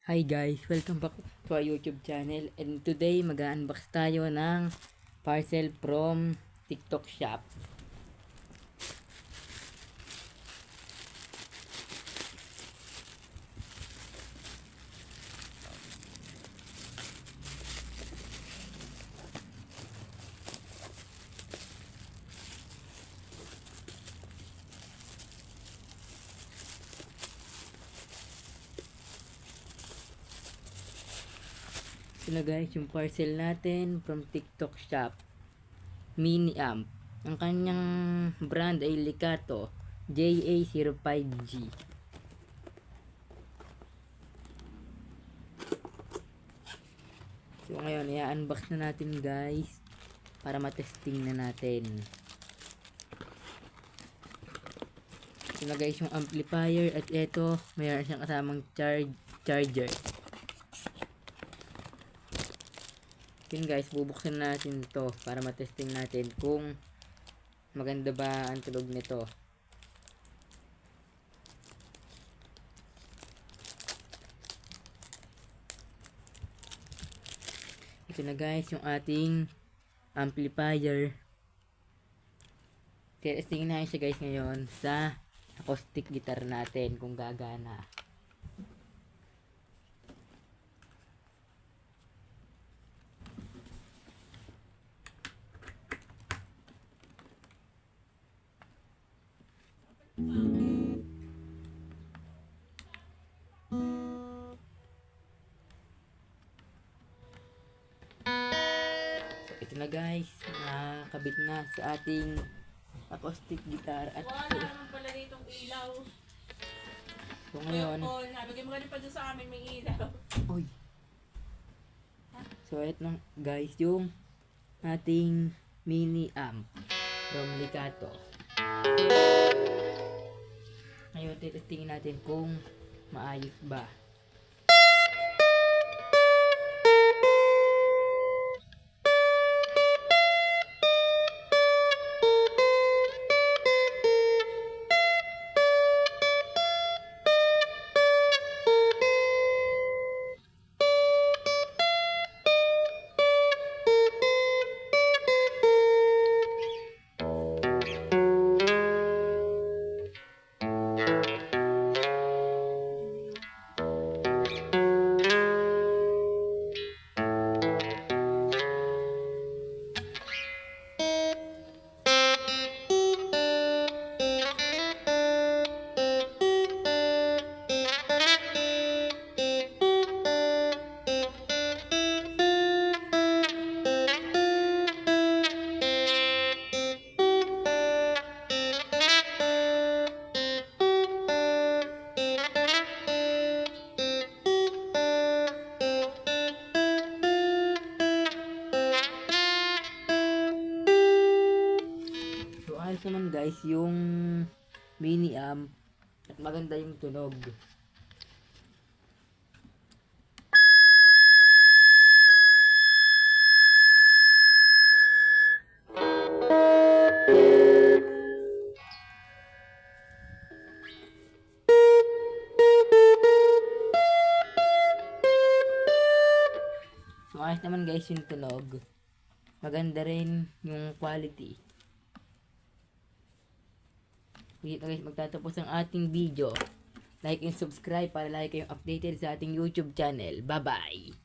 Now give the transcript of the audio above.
Hi guys, welcome back to our YouTube channel, and today mag-unbox tayo ng parcel from TikTok Shop. Ito na guys, yung parcel natin from TikTok Shop. Mini amp. Ang kanyang brand ay Likato JA05G. So ngayon, i-unbox na natin guys para matesting na natin. Ito na guys yung amplifier, at ito mayroon siyang kasamang charger. Yun guys, bubuksan natin to para matesting natin kung maganda ba ang tunog nito. Ito na guys yung ating amplifier. Testingin natin siya guys ngayon sa acoustic guitar natin kung gagana. Ito na guys, nakakabit na sa ating acoustic guitar. At wala naman pala ditong ilaw. so ngayon, Nabigay mo ganun pa doon sa amin, may ilaw. uy. So ito na guys yung ating mini amp from Likato. Ngayon testingin natin kung maayos ba. Ayos naman guys yung mini amp at maganda yung tunog. So ayos naman guys yung tunog. Maganda rin yung quality. Dito guys magtatapos ang ating video. Like and subscribe para lagi kayong updated sa ating YouTube channel. Bye bye!